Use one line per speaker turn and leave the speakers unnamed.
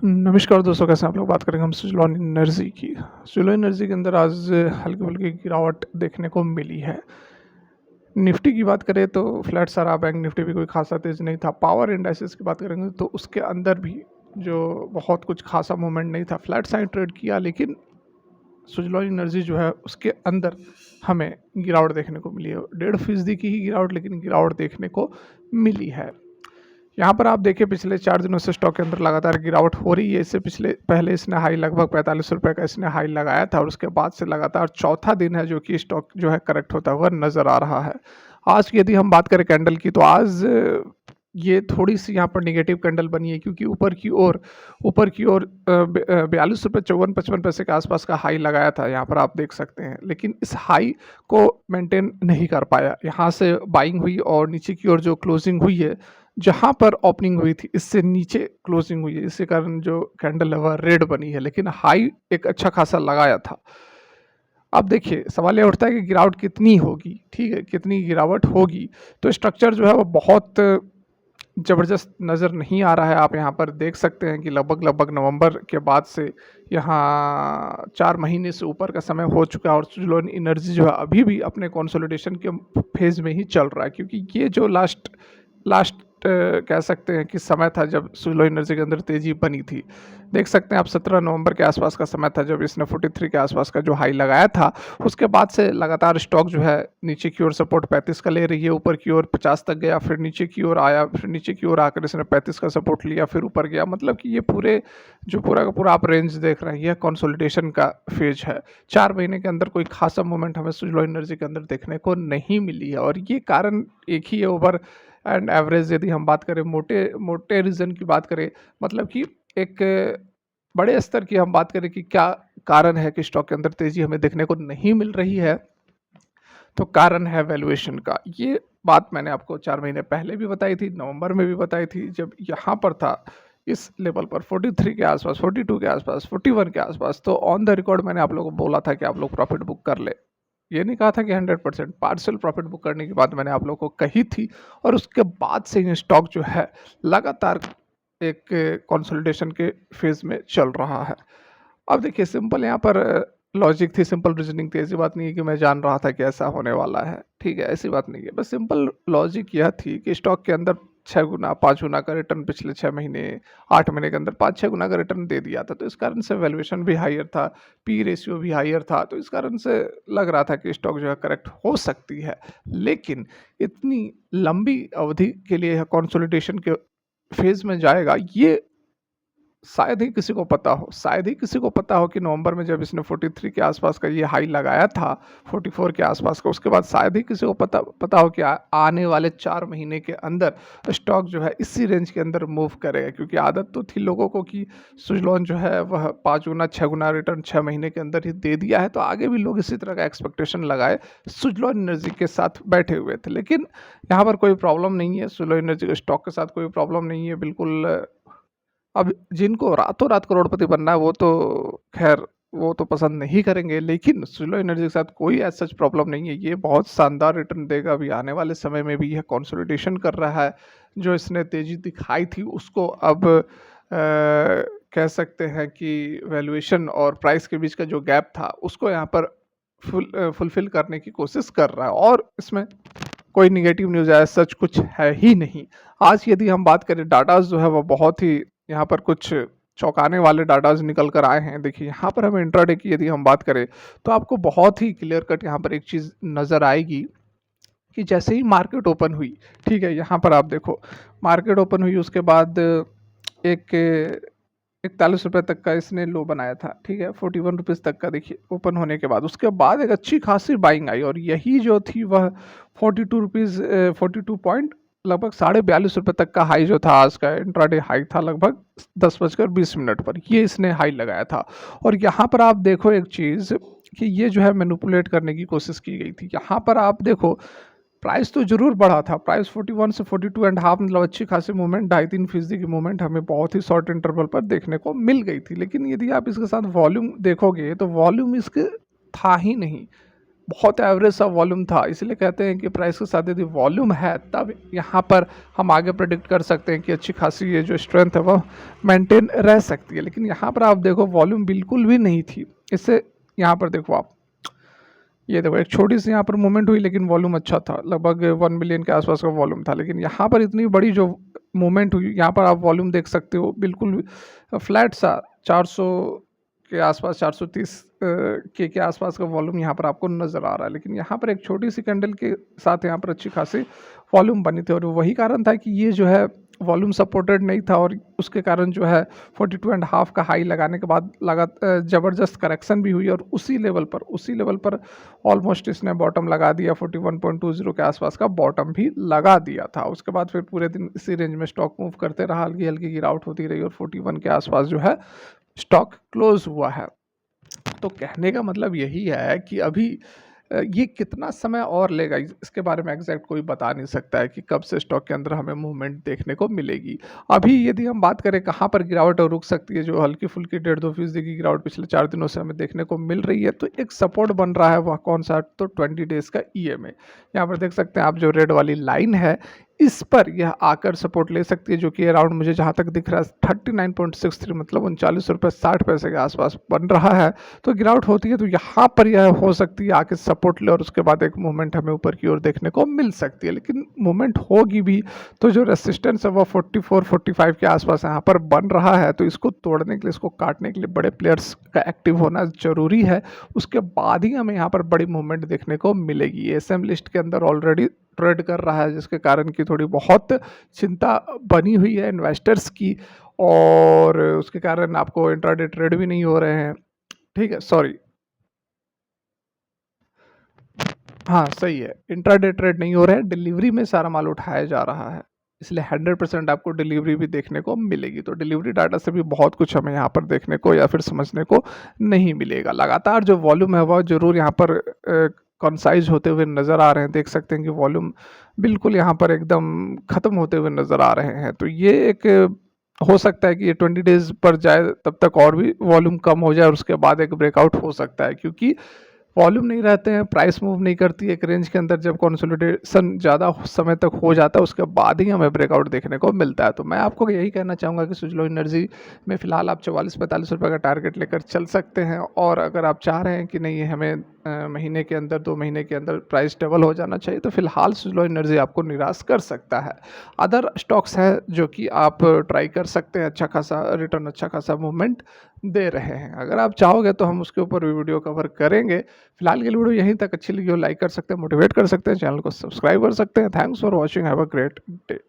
नमस्कार दोस्तों, कैसे हैं आप लोग। बात करेंगे हम सुज़लॉन एनर्जी की। सुज़लॉन एनर्जी के अंदर आज हल्की-फुल्की गिरावट देखने को मिली है। निफ्टी की बात करें तो फ्लैट सा रहा, बैंक निफ्टी भी कोई ख़ासा तेज़ नहीं था। पावर इंडाइसेस की बात करेंगे तो उसके अंदर भी जो बहुत कुछ ख़ासा मूवमेंट नहीं था, फ्लैट सा ही ट्रेड किया। लेकिन सुज़लॉन एनर्जी जो है उसके अंदर हमें गिरावट देखने को मिली है। 1.5% की ही गिरावट, लेकिन गिरावट देखने को मिली है। यहाँ पर आप देखिए, पिछले 4 दिनों से स्टॉक के अंदर लगातार गिरावट हो रही है। इससे पहले इसने हाई लगभग ₹45 का इसने हाई लगाया था और उसके बाद से लगातार चौथा दिन है जो कि स्टॉक जो है करेक्ट होता हुआ नज़र आ रहा है। आज की यदि हम बात करें कैंडल की, तो आज ये थोड़ी-सी यहाँ पर नेगेटिव कैंडल बनी है, क्योंकि ऊपर की ओर ₹42.54-55 के आसपास का हाई लगाया था, यहाँ पर आप देख सकते हैं। लेकिन इस हाई को मेंटेन नहीं कर पाया। यहाँ से बाइंग हुई और नीचे की ओर जो क्लोजिंग हुई है, जहाँ पर ओपनिंग हुई थी, इससे नीचे क्लोजिंग हुई है। इसी कारण जो कैंडल है वह रेड बनी है, लेकिन हाई एक अच्छा खासा लगाया था। अब देखिए, सवाल ये उठता है कि गिरावट कितनी होगी, ठीक है? कितनी गिरावट होगी? तो स्ट्रक्चर जो है वो बहुत ज़बरदस्त नज़र नहीं आ रहा है। आप यहाँ पर देख सकते हैं कि लगभग नवंबर के बाद से यहाँ 4 महीने से ऊपर का समय हो चुका है और सुज़लॉन एनर्जी जो है अभी भी अपने कंसोलिडेशन के फेज़ में ही चल रहा है, क्योंकि ये जो लास्ट लास्ट कह सकते हैं कि समय था जब सुज़लॉन एनर्जी के अंदर तेज़ी बनी थी। देख सकते हैं आप, 17 नवंबर के आसपास का समय था जब इसने 43 के आसपास का जो हाई लगाया था। उसके बाद से लगातार स्टॉक जो है नीचे की ओर सपोर्ट 35 का ले रही है, ऊपर की ओर 50 तक गया, फिर नीचे की ओर आया, फिर नीचे की ओर आकर इसने 35 का सपोर्ट लिया, फिर ऊपर गया। मतलब कि ये पूरा का पूरा आप रेंज देख रहे हैं, यह कंसोलिडेशन का फेज है। 4 महीने के अंदर कोई खासा मूवमेंट हमें सुज़लॉन एनर्जी के अंदर देखने को नहीं मिली है, और ये कारण एक ही है। ओवर एंड एवरेज यदि हम बात करें, मोटे मोटे रीज़न की बात करें, मतलब कि एक बड़े स्तर की हम बात करें कि क्या कारण है कि स्टॉक के अंदर तेज़ी हमें देखने को नहीं मिल रही है, तो कारण है वैल्यूएशन का। ये बात मैंने आपको 4 महीने पहले भी बताई थी, नवंबर में भी बताई थी, जब यहाँ पर था इस लेवल पर 43 के आसपास, 42 के आसपास, 41 के आसपास। तो ऑन द रिकॉर्ड मैंने आप लोगों को बोला था कि आप लोग प्रॉफिट बुक कर ले। ये नहीं कहा था कि 100%, पार्शियल प्रॉफिट बुक करने की बात मैंने आप लोगों को कही थी। और उसके बाद से ये स्टॉक जो है लगातार एक कंसोलिडेशन के फेज़ में चल रहा है। अब देखिए, सिंपल यहाँ पर लॉजिक थी, सिंपल रीजनिंग थी। ऐसी बात नहीं है कि मैं जान रहा था कि ऐसा होने वाला है, ठीक है? ऐसी बात नहीं है। बस सिंपल लॉजिक यह थी कि स्टॉक के अंदर 6 गुना, 5 गुना का रिटर्न पिछले 6 महीने, 8 महीने के अंदर 5-6 गुना का रिटर्न दे दिया था। तो इस कारण से वैल्यूएशन भी हायर था, पी रेशियो भी हायर था। तो इस कारण से लग रहा था कि स्टॉक जो है करेक्ट हो सकती है। लेकिन इतनी लंबी अवधि के लिए यह कंसोलिडेशन के फेज़ में जाएगा, ये शायद ही किसी को पता हो। शायद ही किसी को पता हो कि नवंबर में जब इसने 43 के आसपास का ये हाई लगाया था, 44 के आसपास का, उसके बाद शायद ही किसी को पता हो कि आने वाले 4 महीने के अंदर स्टॉक जो है इसी रेंज के अंदर मूव करेगा। क्योंकि आदत तो थी लोगों को कि सुज़लॉन जो है वह 5 गुना, 6 गुना रिटर्न 6 महीने के अंदर ही दे दिया है, तो आगे भी लोग इसी तरह का एक्सपेक्टेशन लगाए सुज़लॉन एनर्जी के साथ बैठे हुए थे। लेकिन यहाँ पर कोई प्रॉब्लम नहीं है, सुज़लॉन एनर्जी के स्टॉक के साथ कोई प्रॉब्लम नहीं है, बिल्कुल। अब जिनको रातों-रात करोड़पति बनना है, वो तो ख़ैर वो तो पसंद नहीं करेंगे, लेकिन सुज़लॉन एनर्जी के साथ कोई एज़ सच प्रॉब्लम नहीं है। ये बहुत शानदार रिटर्न देगा अभी आने वाले समय में भी। यह कंसोलिडेशन कर रहा है। जो इसने तेज़ी दिखाई थी उसको अब कह सकते हैं कि वैल्यूएशन और प्राइस के बीच का जो गैप था उसको यहाँ पर फुलफ़िल करने की कोशिश कर रहा है, और इसमें कोई नेगेटिव न्यूज़ एज़ सच कुछ है ही नहीं। आज यदि हम बात करें, डाटाज़ जो है वो बहुत ही यहाँ पर कुछ चौंकाने वाले डाटाज़ निकल कर आए हैं। देखिए, यहाँ पर हमें इंट्राडे की यदि हम बात करें, तो आपको बहुत ही क्लियर कट यहाँ पर एक चीज़ नज़र आएगी कि जैसे ही मार्केट ओपन हुई, ठीक है? यहाँ पर आप देखो, मार्केट ओपन हुई, उसके बाद एक ₹41 तक का इसने लो बनाया था, ठीक है? ₹41 तक का देखिए ओपन होने के बाद, उसके बाद एक अच्छी खासी बाइंग आई, और यही जो थी वह ₹42 42 पॉइंट लगभग ₹42.5 तक का हाई जो था, आज का इंट्राडे हाई था लगभग 10:20 पर, ये इसने हाई लगाया था। और यहाँ पर आप देखो एक चीज़ कि ये जो है मैनिपुलेट करने की कोशिश की गई थी। यहाँ पर आप देखो, प्राइस तो ज़रूर बढ़ा था, प्राइस 41 से 42 एंड हाफ, मतलब अच्छी खासी मूवमेंट, 2.5-3% की मूवमेंट हमें बहुत ही शॉर्ट इंटरवल पर देखने को मिल गई थी। लेकिन यदि आप इसके साथ वॉल्यूम देखोगे, तो वॉल्यूम इसके था ही नहीं। बहुत एवरेज सा वॉल्यूम था, इसलिए कहते हैं कि प्राइस के साथ यदि वॉल्यूम है तब यहाँ पर हम आगे प्रेडिक्ट कर सकते हैं कि अच्छी खासी ये जो स्ट्रेंथ है वह मेंटेन रह सकती है। लेकिन यहाँ पर आप देखो वॉल्यूम बिल्कुल भी नहीं थी। इससे यहाँ पर देखो आप, ये देखो एक छोटी सी यहाँ पर मूवमेंट हुई लेकिन वॉल्यूम अच्छा था, लगभग 1 मिलियन के आसपास का वॉल्यूम था। लेकिन यहाँ पर इतनी बड़ी जो मूवमेंट हुई, यहाँ पर आप वॉल्यूम देख सकते हो बिल्कुल फ्लैट सा 400 के आसपास, 430 के आसपास का वॉल्यूम यहाँ पर आपको नज़र आ रहा है। लेकिन यहाँ पर एक छोटी सी कैंडल के साथ यहाँ पर अच्छी खासी वॉल्यूम बनी थी और वही कारण था कि ये जो है वॉल्यूम सपोर्टेड नहीं था और उसके कारण जो है 42.5 का हाई लगाने के बाद ज़बरदस्त करेक्शन भी हुई और उसी लेवल पर ऑलमोस्ट इसने बॉटम लगा दिया, 41.20 के आसपास का बॉटम भी लगा दिया था। उसके बाद फिर पूरे दिन इसी रेंज में स्टॉक मूव करते रहा, हल्की हल्की गिरावट होती रही और 41 के आसपास जो है स्टॉक क्लोज हुआ है। तो कहने का मतलब यही है कि अभी ये कितना समय और लेगा इसके बारे में एग्जैक्ट कोई बता नहीं सकता है कि कब से स्टॉक के अंदर हमें मूवमेंट देखने को मिलेगी। अभी यदि हम बात करें कहाँ पर गिरावट रुक सकती है, जो हल्की फुल्की 1.5-2% की गिरावट पिछले 4 दिनों से हमें देखने को मिल रही है, तो एक सपोर्ट बन रहा है, वह कौन सा, तो 20 डेज का EMA। यहाँ पर देख सकते हैं आप जो रेड वाली लाइन है इस पर यह आकर सपोर्ट ले सकती है, जो कि अराउंड मुझे जहाँ तक दिख रहा है 39.63 मतलब 39 रुपये 60 पैसे के आसपास बन रहा है। तो गिरावट होती है तो यहाँ पर यह हो सकती है आके सपोर्ट ले और उसके बाद एक मूवमेंट हमें ऊपर की ओर देखने को मिल सकती है। लेकिन मूवमेंट होगी भी तो जो रेसिस्टेंस है वो 44-45 के आसपास यहाँ पर बन रहा है, तो इसको तोड़ने के लिए, इसको काटने के लिए बड़े प्लेयर्स का एक्टिव होना ज़रूरी है। उसके बाद ही हमें यहाँ पर बड़ी मूवमेंट देखने को मिलेगी। SM लिस्ट के अंदर ऑलरेडी ट्रेड कर रहा है, जिसके कारण की थोड़ी बहुत चिंता बनी हुई है इन्वेस्टर्स की और उसके कारण आपको इंट्राडे ट्रेड भी नहीं हो रहे हैं। ठीक है, सॉरी, हाँ सही है, इंट्राडे ट्रेड नहीं हो रहे हैं, डिलीवरी में सारा माल उठाया जा रहा है, इसलिए 100% आपको डिलीवरी भी देखने को मिलेगी। तो डिलीवरी डाटा से भी बहुत कुछ हमें यहाँ पर देखने को या फिर समझने को नहीं मिलेगा। लगातार जो वॉल्यूम है वह जरूर यहाँ पर कंसाइज होते हुए नज़र आ रहे हैं। देख सकते हैं कि वॉल्यूम बिल्कुल यहाँ पर एकदम ख़त्म होते हुए नज़र आ रहे हैं। तो ये एक हो सकता है कि ये 20 डेज पर जाए तब तक और भी वॉल्यूम कम हो जाए और उसके बाद एक ब्रेकआउट हो सकता है, क्योंकि वॉल्यूम नहीं रहते हैं, प्राइस मूव नहीं करती एक रेंज के अंदर। जब कंसोलिडेशन ज़्यादा समय तक हो जाता है उसके बाद ही हमें ब्रेकआउट देखने को मिलता है। तो मैं आपको यही कहना चाहूँगा कि सुजलॉन एनर्जी में फ़िलहाल आप 44-45 रुपये का टारगेट लेकर चल सकते हैं और अगर आप चाह रहे हैं कि नहीं हमें महीने के अंदर 2 महीने के अंदर प्राइस डबल हो जाना चाहिए, तो फिलहाल सुजलॉन एनर्जी आपको निराश कर सकता है। अदर स्टॉक्स हैं जो कि आप ट्राई कर सकते हैं, अच्छा खासा रिटर्न, अच्छा खासा मूवमेंट दे रहे हैं। अगर आप चाहोगे तो हम उसके ऊपर भी वीडियो कवर करेंगे। फिलहाल के लिए वीडियो यहीं तक, अच्छी लगी हो लाइक कर सकते हैं, मोटिवेट कर सकते हैं, चैनल को सब्सक्राइब कर सकते हैं। Thanks for watching, have a great day.